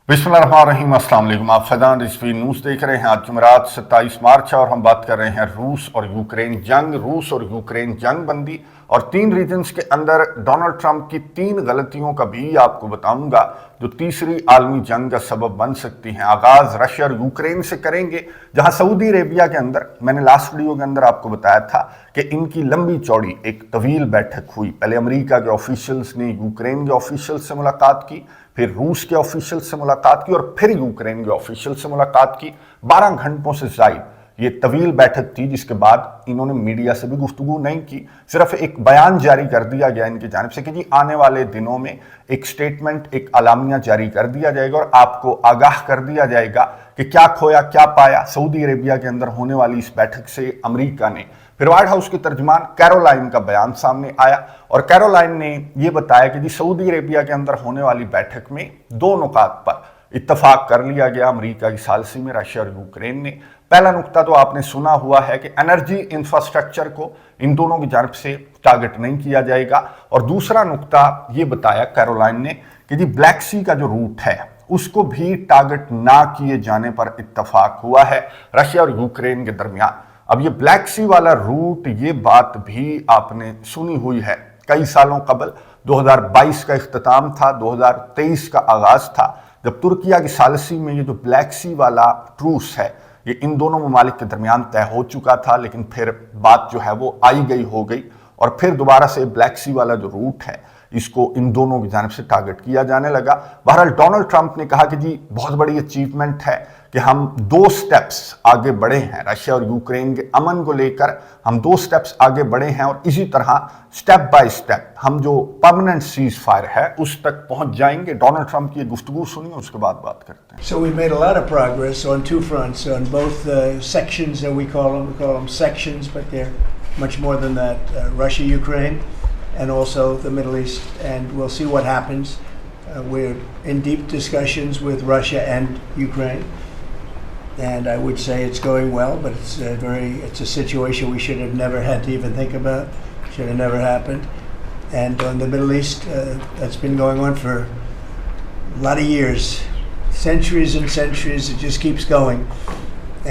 बिस्मिल्लाहिर्रहमानिर्रहीम, अस्सलाम वालेकुम। आप फैजान रिजवी न्यूज़ देख रहे हैं। आज जुमेरात 27 मार्च है और हम बात कर रहे हैं रूस और यूक्रेन जंग, रूस और यूक्रेन जंग बंदी और 3 रीजन्स के अंदर डोनाल्ड ट्रंप की 3 गलतियों का भी आपको बताऊंगा जो तीसरी आलमी जंग का सबब बन सकती हैं। आगाज रशिया और यूक्रेन से करेंगे, जहां सऊदी अरेबिया के अंदर मैंने लास्ट वीडियो के अंदर आपको बताया था कि इनकी लंबी चौड़ी एक तवील बैठक हुई। पहले अमेरिका के ऑफिशियल्स ने यूक्रेन के ऑफिशियल से मुलाकात की, फिर रूस के ऑफिशियल से मुलाकात की और फिर यूक्रेन के ऑफिशियल से मुलाकात की। 12 घंटों से जायद ये तवील बैठक थी, जिसके बाद इन्होंने मीडिया से भी गुफ्तगू नहीं की। सिर्फ एक बयान जारी कर दिया गया इनकी जानिब से कि जी आने वाले दिनों में एक स्टेटमेंट, एक अलामिया जारी कर दिया जाएगा और आपको आगाह कर दिया जाएगा कि क्या खोया क्या पाया सऊदी अरेबिया के अंदर होने वाली इस बैठक से अमेरिका ने। फिर व्हाइट हाउस की तर्जमान कैरोलाइन का बयान सामने आया और कैरोलाइन ने यह बताया कि जी सऊदी अरेबिया के अंदर होने वाली बैठक में 2 नुकात पर इत्तफाक कर लिया गया अमेरिका की सालसी में, रशिया और यूक्रेन ने। पहला नुकता तो आपने सुना हुआ है कि एनर्जी इंफ्रास्ट्रक्चर को इन दोनों की जानब से टारगेट नहीं किया जाएगा, और दूसरा नुकता ये बताया कैरोलाइन ने कि जी ब्लैक सी का जो रूट है उसको भी टारगेट ना किए जाने पर इत्तफाक हुआ है रशिया और यूक्रेन के दरमियान। अब ये ब्लैक सी वाला रूट, ये बात भी आपने सुनी हुई है कई सालों कबल। 2022 का इख्तिताम था, 2023 का आगाज था, जब तुर्किया की सालसी में ये जो ब्लैक सी वाला ट्रूस है ये इन दोनों ममालिक के दरमियान तय हो चुका था, लेकिन फिर बात जो है वो आई गई हो गई और फिर दोबारा से ब्लैक सी वाला जो रूट है इसको इन दोनों की जानिब से टारगेट किया जाने लगा। बहरहाल डोनाल्ड ट्रंप ने कहा कि जी बहुत बड़ी अचीवमेंट है कि हम 2 स्टेप्स आगे बढ़े हैं रशिया और यूक्रेन के अमन को लेकर। हम 2 स्टेप्स आगे बढ़े हैं और इसी तरह स्टेप बाय स्टेप हम जो परमानेंट सीज फायर है उस तक पहुंच जाएंगे। डोनाल्ड ट्रंप की गुफ्तगू सुनिए, उसके बाद बात करते हैं। So we made a lot of progress on 2 fronts, on both sections that we call them sections, but they're much more than that. Russia, Ukraine, and also the Middle East, and we'll see what happens. We're in deep discussions with Russia and Ukraine, and I would say it's going well, but it's a situation we should have never had to even think about. Should have never happened. And on the Middle East, that's been going on for a lot of years, centuries and centuries. It just keeps going,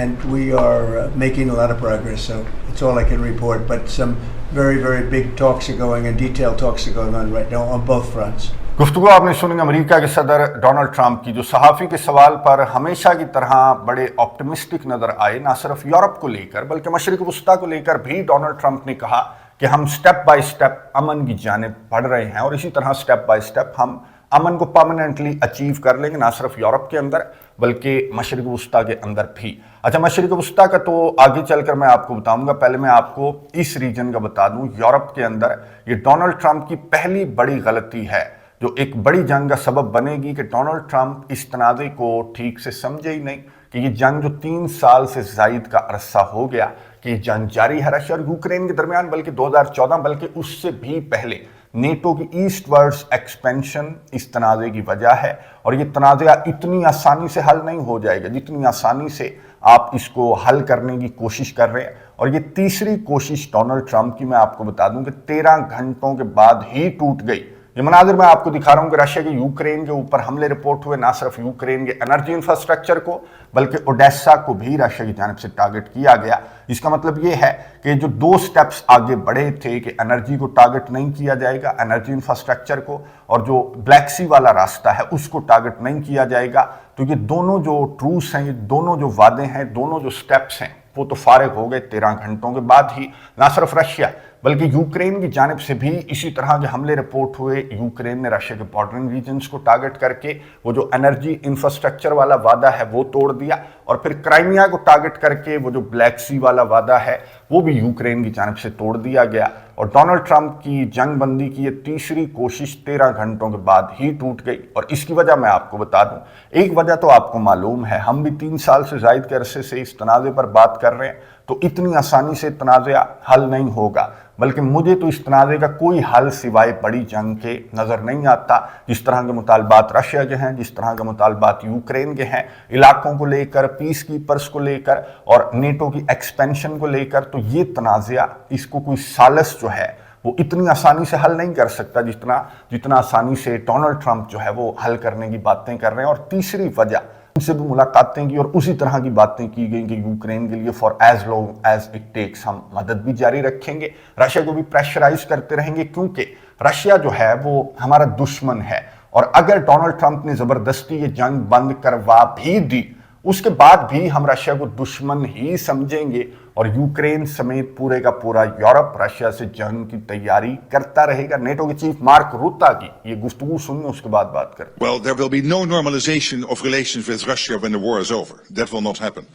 and we are making a lot of progress. So that's all I can report. But some very, very big talks are going and detailed talks are going on right now on both fronts. गुफ्तगू आपने सुनी America के सदर Donald Trump की, जो सहाफ़ी के सवाल पर हमेशा की तरह बड़े ऑप्टिमिस्टिक नजर आए, ना सिर्फ यूरोप को लेकर बल्कि मशरिक वस्ता को लेकर भी। डोनाल्ड ट्रंप ने कहा कि हम स्टेप बाय स्टेप अमन की जानिब बढ़ रहे हैं और इसी तरह स्टेप बाय स्टेप हम अमन को परमानेंटली अचीव कर लेंगे, ना सिर्फ यूरोप के अंदर बल्कि मशरिक वस्ता के अंदर भी। अच्छा, मशरिक वस्ता का तो आगे चलकर मैं आपको बताऊंगा, पहले मैं आपको इस रीजन का बता दूं। यूरोप के अंदर ये डोनाल्ड ट्रंप की पहली बड़ी गलती है जो एक बड़ी जंग का सबब बनेगी कि डोनाल्ड ट्रंप इस तनाज़े को ठीक से समझे ही नहीं कि ये जंग जो 3 साल से ज़ायद का अरसा हो गया कि ये जंग जारी है रशिया और यूक्रेन के दरमियान, बल्कि 2014 बल्कि उससे भी पहले नेटो की ईस्ट वर्ड्स एक्सपेंशन इस तनाज़े की वजह है। और ये तनाज़ा इतनी आसानी से हल नहीं हो जाएगा जितनी आसानी से आप इसको हल करने की कोशिश कर रहे हैं। और ये तीसरी कोशिश डोनाल्ड ट्रंप की मैं आपको बता दूं कि 13 घंटों के बाद ही टूट गई। ये मनाजिर मैं आपको दिखा रहा हूं कि रशिया के यूक्रेन के ऊपर हमले रिपोर्ट हुए, ना सिर्फ यूक्रेन के एनर्जी इंफ्रास्ट्रक्चर को बल्कि ओडेसा को भी रशिया की जानिब से टारगेट किया गया। इसका मतलब ये है कि जो 2 स्टेप्स आगे बढ़े थे कि एनर्जी को टारगेट नहीं किया जाएगा, एनर्जी इंफ्रास्ट्रक्चर को, और जो ब्लैक सी वाला रास्ता है उसको टारगेट नहीं किया जाएगा, तो ये दोनों जो ट्रूस हैं, ये दोनों जो वादे हैं, दोनों जो स्टेप्स हैं वो तो फारिग हो गए 13 घंटों के बाद ही। ना सिर्फ रशिया बल्कि यूक्रेन की जानिब से भी इसी तरह के हमले रिपोर्ट हुए। यूक्रेन ने रशिया के बॉर्डरिंग रीजन्स को टारगेट करके वो जो एनर्जी इंफ्रास्ट्रक्चर वाला वादा है वो तोड़ दिया, और फिर क्राइमिया को टारगेट करके वो जो ब्लैक सी वाला वादा है वो भी यूक्रेन की जानिब से तोड़ दिया गया। और डोनाल्ड ट्रंप की जंग बंदी की ये तीसरी कोशिश 13 घंटों के बाद ही टूट गई। और इसकी वजह मैं आपको बता दूं, एक वजह तो आपको मालूम है, हम भी 3 साल से जायद के अरसे से इस तनाज़े पर बात कर रहे हैं, तो इतनी आसानी से तनाज़ा हल नहीं होगा। बल्कि मुझे तो इस तनाज़े का कोई हल सिवाय बड़ी जंग के नज़र नहीं आता। जिस तरह के मुतालबात रशिया के हैं, जिस तरह के मुतालबात यूक्रेन के हैं, इलाकों को लेकर, पीस कीपर्स को लेकर और नेटो की एक्सपेंशन को लेकर, तो ये तनाज़ा इसको कोई सालस जो है वो इतनी आसानी से हल नहीं कर सकता जितना आसानी से डोनाल्ड ट्रंप जो है वो हल करने की बातें कर रहे हैं। और तीसरी वजह, उनसे भी मुलाकातें की और उसी तरह की बातें की गई कि यूक्रेन के लिए for as long as it takes हम मदद भी जारी रखेंगे, रशिया को भी प्रेशराइज करते रहेंगे, क्योंकि रशिया जो है वो हमारा दुश्मन है। और अगर डोनाल्ड ट्रंप ने जबरदस्ती ये जंग बंद करवा भी दी, उसके बाद भी हम रशिया को दुश्मन ही समझेंगे और यूक्रेन समेत पूरे का पूरा यूरोप रशिया से जंग की तैयारी करता रहेगा। नेटो के चीफ मार्क रुता की ये गुफ्तगू सुनिए, उसके बाद बात करें। Well, there will be no normalization of relations with Russia when the war is over. That will not happen.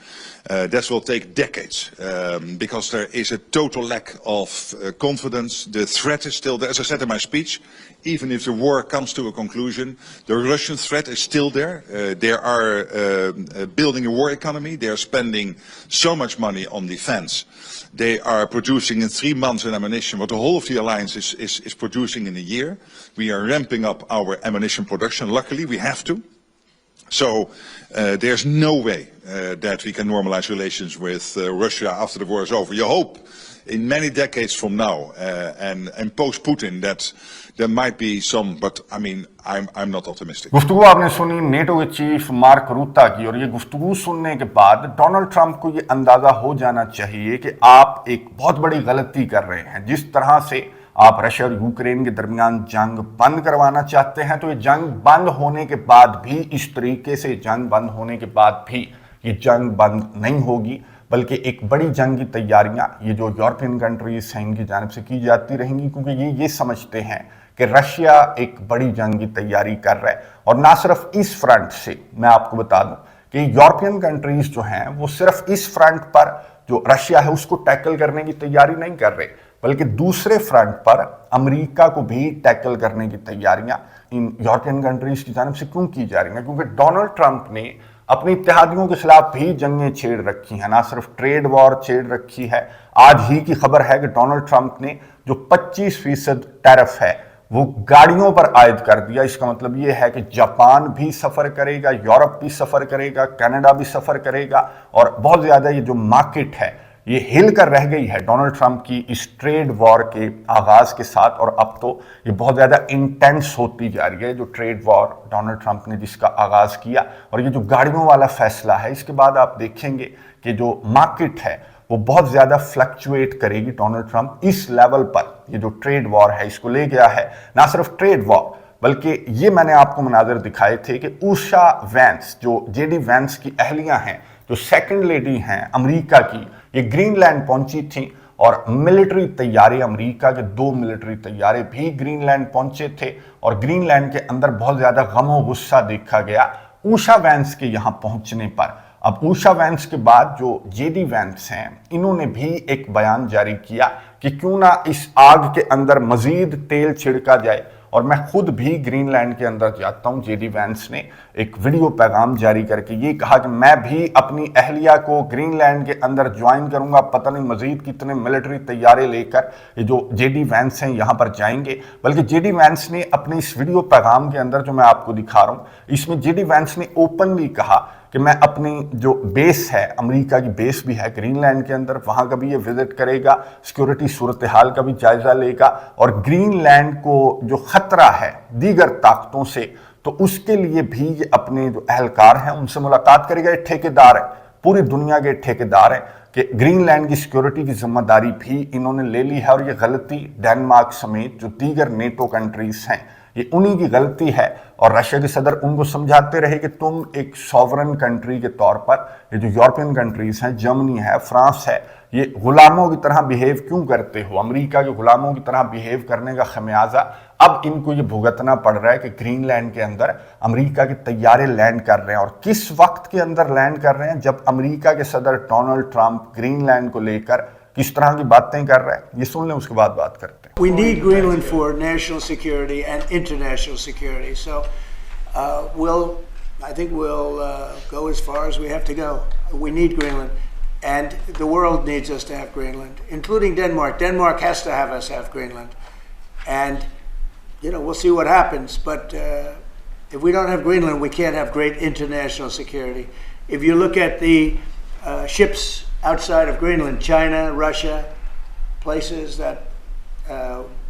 That will take decades because there is a total lack of confidence. The threat is still there. As I said in my speech, even if the war comes to a conclusion, the Russian threat is still there. They are building a war economy. They are spending so much money on defense. They are producing in 3 months an ammunition what the whole of the alliance is producing in a year. We are ramping up our ammunition production. Luckily, we have to. So there's no way that we can normalize relations with Russia after the war is over. You hope in many decades from now and post-Putin that there might be some, but I mean, I'm not optimistic. गुफ्तगू आपने सुनी NATO के chief mark रूता की, और ये गुफ्तगू सुनने के बाद डोनाल्ड ट्रंप को ये अंदाजा हो जाना चाहिए कि आप एक बहुत बड़ी गलती कर रहे हैं। जिस तरह से आप रशिया और यूक्रेन के दरमियान जंग बंद करवाना चाहते हैं, तो ये जंग बंद होने के बाद भी, इस तरीके से जंग बंद होने के बाद भी ये जंग बंद नहीं होगी, बल्कि एक बड़ी जंग की तैयारियां ये जो यूरोपियन कंट्रीज हैं इनकी जानिब से की जाती रहेंगी, क्योंकि ये समझते हैं कि रशिया एक बड़ी जंग की तैयारी कर रहा है। और ना सिर्फ इस फ्रंट से, मैं आपको बता दूं कि यूरोपियन कंट्रीज जो हैं वो सिर्फ इस फ्रंट पर जो रशिया है उसको टैकल करने की तैयारी नहीं कर रहे, बल्कि दूसरे फ्रंट पर अमेरिका को भी टैकल करने की तैयारियां इन यूरोपियन कंट्रीज की जानिब से क्यों की जा रही हैं? क्योंकि डोनाल्ड ट्रंप ने अपने इत्तेहादियों के खिलाफ भी जंगें छेड़ रखी हैं, ना सिर्फ ट्रेड वॉर छेड़ रखी है। आज ही की खबर है कि डोनाल्ड ट्रंप ने जो 25% टैरिफ है वो गाड़ियों पर आयद कर दिया। इसका मतलब ये है कि जापान भी सफर करेगा, यूरोप भी सफर करेगा, कनाडा भी सफर करेगा, और बहुत ज्यादा ये जो मार्केट है ये हिल कर रह गई है डोनाल्ड ट्रंप की इस ट्रेड वॉर के आगाज के साथ। और अब तो ये बहुत ज्यादा इंटेंस होती जा रही है जो ट्रेड वॉर डोनाल्ड ट्रंप ने जिसका आगाज किया। और ये जो गाड़ियों वाला फैसला है, इसके बाद आप देखेंगे कि जो मार्केट है वो बहुत ज्यादा फ्लक्चुएट करेगी। डोनाल्ड ट्रंप इस लेवल पर ये जो ट्रेड वॉर है इसको ले गया है, ना सिर्फ ट्रेड वॉर, बल्कि ये मैंने आपको मनाजर दिखाए थे कि उषा वैंस जो जेडी वैंस की अहलियां हैं, जो सेकंड लेडी हैं अमेरिका की, ये ग्रीनलैंड पहुंची थी और मिलिट्री तैयारे, अमेरिका के 2 मिलिट्री तैयारे भी ग्रीनलैंड पहुंचे थे। और ग्रीनलैंड के अंदर बहुत ज्यादा गम और गुस्सा देखा गया उषा वैंस के यहां पहुंचने पर। अब उषा वैंस के बाद जो जेडी वैंस हैं, इन्होंने भी एक बयान जारी किया कि क्यों ना इस आग के अंदर मजीद तेल छिड़का जाए। और मैं खुद भी ग्रीनलैंड के अंदर जाता हूं। जेडी वैंस ने एक वीडियो पैगाम जारी करके ये कहा कि मैं भी अपनी अहलिया को ग्रीनलैंड के अंदर ज्वाइन करूंगा, पता नहीं मजीद कितने मिलिट्री तैयारे लेकर ये जो जेडी वैंस हैं यहां पर जाएंगे। बल्कि जेडी वैंस ने अपने इस वीडियो पैगाम के अंदर जो मैं आपको दिखा रहा हूं, इसमें जेडी वैंस ने ओपनली कहा कि मैं अपनी जो बेस है, अमेरिका की बेस भी है ग्रीनलैंड के अंदर, वहां का भी ये विजिट करेगा, सिक्योरिटी सूरत हाल का भी जायजा लेगा, और ग्रीनलैंड को जो खतरा है दीगर ताकतों से, तो उसके लिए भी ये अपने जो अहलकार हैं उनसे मुलाकात करेगा। ये ठेकेदार है, पूरी दुनिया के ठेकेदार हैं कि ग्रीनलैंड की सिक्योरिटी की जिम्मेदारी भी इन्होंने ले ली है। और ये गलती डेनमार्क समेत जो दीगर नेटो कंट्रीज हैं ये उन्हीं की गलती है। और रशिया के सदर उनको समझाते रहे कि तुम एक सॉवरन कंट्री के तौर पर ये जो यूरोपियन कंट्रीज हैं, जर्मनी है, फ्रांस है, ये गुलामों की तरह बिहेव क्यों करते हो? अमेरिका के गुलामों की तरह बिहेव करने का खमियाजा अब इनको ये भुगतना पड़ रहा है कि ग्रीनलैंड के अंदर अमेरिका के तैयारे लैंड कर रहे हैं। और किस वक्त के अंदर लैंड कर रहे हैं? जब अमेरिका के सदर डोनाल्ड ट्रंप ग्रीनलैंड को लेकर किस तरह की बातें कर रहे हैं, ये सुन लें, उसके बाद बात करते हैं। We need Greenland for national security and international security. So I think we'll go as far as we have to go. We need Greenland, and the world needs us to have Greenland, including Denmark. Denmark has to have us have Greenland, and we'll see what happens. But if we don't have Greenland, we can't have great international security. If you look at the ships outside of Greenland, China, Russia, places that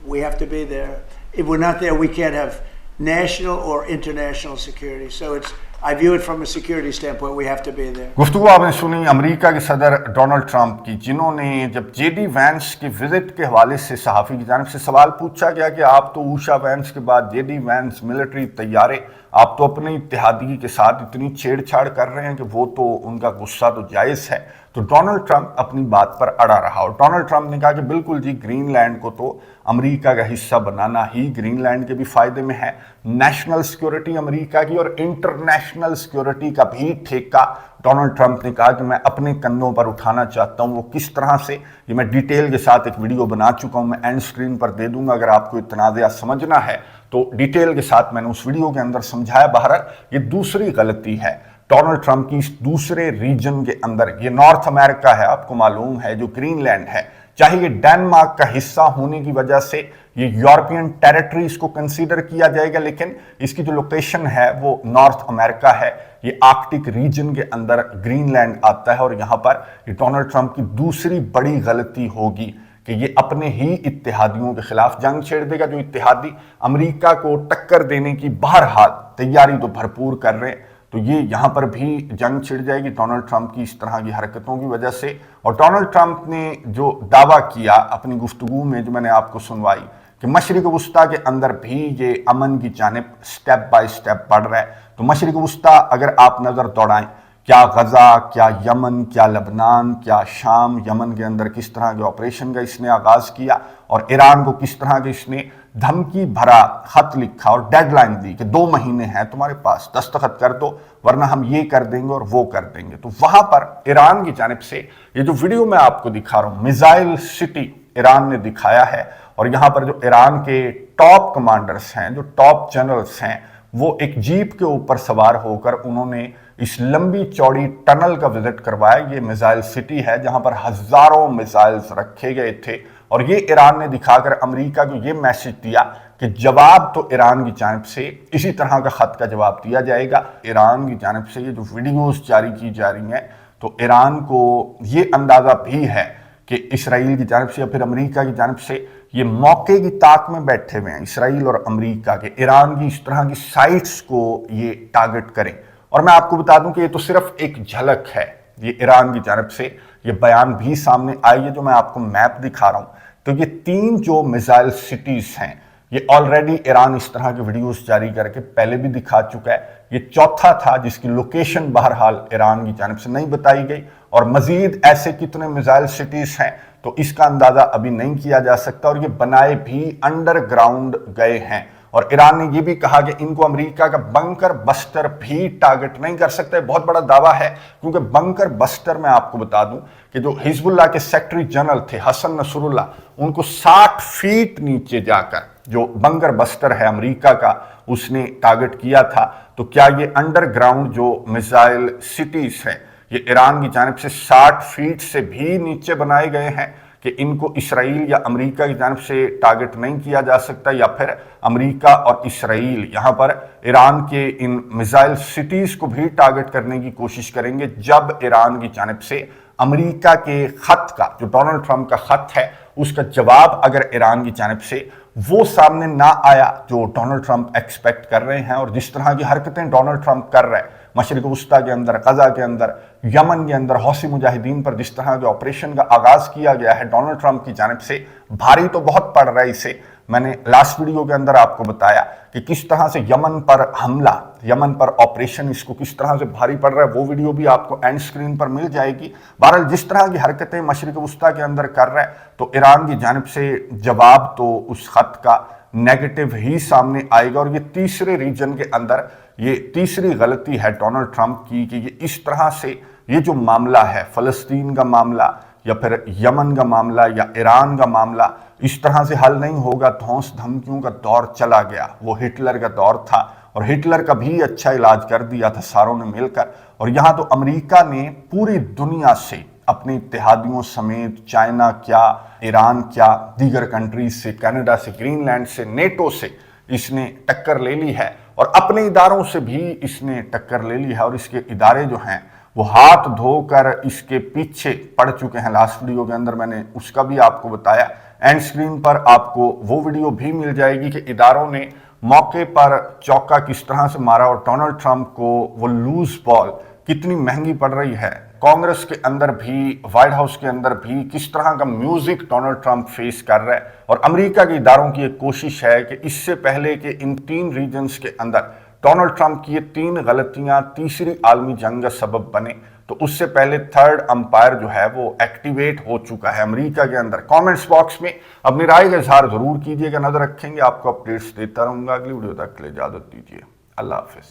We have to be there. If we're not there, we can't have national or international security. So I view it from a security standpoint. We have to be there. गुफ्तगू आपने सुनी America के सदर Donald Trump की, जिन्होंने जब JD Vance के visit के हवाले से सहाफ़ी की जानिब से सवाल पूछा गया कि आप तो ऊषा वैंस के बाद जेडी वैंस मिलिट्री तैयारे, आप तो अपने इत्तेहादी के साथ इतनी छेड़छाड़ कर रहे हैं कि वो तो उनका गुस्सा तो जायज़ है, तो डोनाल्ड ट्रंप अपनी बात पर अड़ा रहा। और डोनाल्ड ट्रंप ने कहा कि बिल्कुल जी, ग्रीनलैंड को तो अमेरिका का हिस्सा बनाना ही ग्रीनलैंड के भी फायदे में है। नेशनल सिक्योरिटी अमेरिका की और इंटरनेशनल सिक्योरिटी का भी ठेका डोनाल्ड ट्रंप ने कहा कि मैं अपने कंधों पर उठाना चाहता हूं। वो किस तरह से, ये मैं डिटेल के साथ एक वीडियो बना चुका हूं, मैं एंड स्क्रीन पर दे दूंगा। अगर आपको तनाज़ा समझना है तो डिटेल के साथ मैंने उस वीडियो के अंदर समझाया। बहरहाल ये दूसरी गलती है डोनाल्ड ट्रंप की इस दूसरे रीजन के अंदर। ये नॉर्थ अमेरिका है, आपको मालूम है, जो ग्रीनलैंड है, चाहे ये डेनमार्क का हिस्सा होने की वजह से ये यूरोपियन टेरिटरीज को कंसीडर किया जाएगा, लेकिन इसकी जो लोकेशन है वो नॉर्थ अमेरिका है। ये आर्कटिक रीजन के अंदर ग्रीनलैंड आता है। और यहाँ पर ये डोनाल्ड ट्रंप की दूसरी बड़ी गलती होगी कि ये अपने ही इत्तेहादियों के खिलाफ जंग छेड़ देगा, जो इत्तेहादी अमेरिका को टक्कर देने की बहरहाल तैयारी तो भरपूर कर रहे हैं। तो ये यहाँ पर भी जंग छिड़ जाएगी डोनाल्ड ट्रंप की इस तरह की हरकतों की वजह से। और डोनाल्ड ट्रंप ने जो दावा किया अपनी गुफ्तगू में, जो मैंने आपको सुनवाई, कि मशरिक़ वुस्ता के अंदर भी ये अमन की जानिब स्टेप बाय स्टेप बढ़ रहा है। तो मशरिक़ वुस्ता अगर आप नज़र दौड़ाएं, क्या गज़ा, क्या यमन, क्या लबनान, क्या शाम, यमन के अंदर किस तरह के ऑपरेशन का इसने आगाज़ किया, और ईरान को किस तरह के इसने धमकी भरा खत लिखा और डेडलाइन दी कि 2 महीने हैं तुम्हारे पास, दस्तखत कर दो वरना हम ये कर देंगे और वो कर देंगे। तो वहां पर ईरान की जानिब से ये जो वीडियो मैं आपको दिखा रहा हूं, मिसाइल सिटी ईरान ने दिखाया है। और यहाँ पर जो ईरान के टॉप कमांडर्स हैं, जो टॉप जनरल्स हैं, वो एक जीप के ऊपर सवार होकर उन्होंने इस लंबी चौड़ी टनल का विजिट करवाया। ये मिसाइल सिटी है जहां पर हजारों मिसाइल्स रखे गए थे। और ये ईरान ने दिखाकर अमेरिका को ये मैसेज दिया कि जवाब तो ईरान की जानिब से इसी तरह का खत का जवाब दिया जाएगा। ईरान की जानिब से ये जो वीडियोस जारी की जा रही हैं, तो ईरान को ये अंदाजा भी है कि इसराइल की जानिब से या फिर अमेरिका की जानिब से ये मौके की ताक में बैठे हुए हैं, इसराइल और अमेरिका के, ईरान की इस तरह की साइट्स को ये टारगेट करें। और मैं आपको बता दूं कि ये तो सिर्फ एक झलक है, ये ईरान की जानिब से ये बयान भी सामने आई है। जो मैं आपको मैप दिखा रहा हूं, तो ये 3 जो मिसाइल सिटीज हैं, ये ऑलरेडी ईरान इस तरह के वीडियोस जारी करके पहले भी दिखा चुका है। ये चौथा था जिसकी लोकेशन बहरहाल ईरान की जानिब से नहीं बताई गई। और मजीद ऐसे कितने मिसाइल सिटीज हैं तो इसका अंदाजा अभी नहीं किया जा सकता। और ये बनाए भी अंडरग्राउंड गए हैं। और ईरान ने यह भी कहा कि इनको अमेरिका का बंकर बस्टर भी टारगेट नहीं कर सकते। बहुत बड़ा दावा है, क्योंकि बंकर बस्टर मैं आपको बता दूं कि जो हिजबुल्लाह के सेक्रेटरी जनरल थे हसन नसरुल्लाह, उनको 60 फीट नीचे जाकर जो बंकर बस्टर है अमेरिका का, उसने टारगेट किया था। तो क्या ये अंडरग्राउंड जो मिसाइल सिटीज हैं, ये ईरान की जानिब से 60 फीट से भी नीचे बनाए गए हैं कि इनको इसराइल या अमेरिका की जानिब से टारगेट नहीं किया जा सकता, या फिर अमेरिका और इसराइल यहाँ पर ईरान के इन मिसाइल सिटीज को भी टारगेट करने की कोशिश करेंगे जब ईरान की जानिब से अमेरिका के खत का, जो डोनाल्ड ट्रंप का खत है, उसका जवाब अगर ईरान की जानिब से वो सामने ना आया जो डोनाल्ड ट्रंप एक्सपेक्ट कर रहे हैं। और जिस तरह की हरकतें डोनाल्ड ट्रंप कर रहे हैं मशरिक़ वुस्ता के अंदर, गजा के अंदर, यमन के अंदर हौसी मुजाहिदीन पर जिस तरह के ऑपरेशन का आगाज किया गया है डोनाल्ड ट्रंप की जानिब से, भारी तो बहुत पड़ रहा है इसे। मैंने लास्ट वीडियो के अंदर आपको बताया कि किस तरह से यमन पर हमला, यमन पर ऑपरेशन इसको किस तरह से भारी पड़ रहा है, वो वीडियो भी आपको एंड स्क्रीन पर मिल जाएगी। बहरहाल जिस तरह की हरकतें मशरिक़ वुस्ता के अंदर कर रहा है, तो ईरान की जानिब से जवाब तो उस खत का नेगेटिव ही सामने आएगा। और ये तीसरे रीजन के अंदर ये तीसरी गलती है डोनाल्ड ट्रंप की कि ये इस तरह से ये जो मामला है, फ़लस्तीन का मामला या फिर यमन का मामला या ईरान का मामला, इस तरह से हल नहीं होगा। धौंस धमकियों का दौर चला गया, वो हिटलर का दौर था, और हिटलर का भी अच्छा इलाज कर दिया था सारों ने मिलकर। और यहाँ तो अमेरिका ने पूरी दुनिया से, अपने इत्तेहादियों समेत, चाइना क्या, ईरान क्या, दीगर कंट्रीज से, कनाडा से, ग्रीनलैंड से, नेटो से इसने टक्कर ले ली है, और अपने इदारों से भी इसने टक्कर ले ली है। और इसके इदारे जो हैं वो हाथ धोकर इसके पीछे पड़ चुके हैं। लास्ट वीडियो के अंदर मैंने उसका भी आपको बताया। एंड स्क्रीन पर आपको वो वीडियो भी मिल जाएगी कि इदारों ने मौके पर चौका किस तरह से मारा और डोनाल्ड ट्रंप को वो लूज बॉल कितनी महंगी पड़ रही है। कांग्रेस के अंदर भी, व्हाइट हाउस के अंदर भी किस तरह का म्यूजिक डोनाल्ड ट्रंप फेस कर रहा है और अमेरिका के इदारों की एक कोशिश है कि इससे पहले कि इन 3 रीजन्स के अंदर डोनाल्ड ट्रंप की ये 3 गलतियां तीसरी आलमी जंग का सबब बने, तो उससे पहले थर्ड अंपायर जो है वो एक्टिवेट हो चुका है अमेरिका के अंदर। कमेंट्स बॉक्स में अपनी राय का इजहार जरूर कीजिएगा, नजर रखेंगे, आपको अपडेट्स देता रहूंगा। अगली वीडियो तक के लिए इजाजत दीजिए, अल्लाह हाफिज।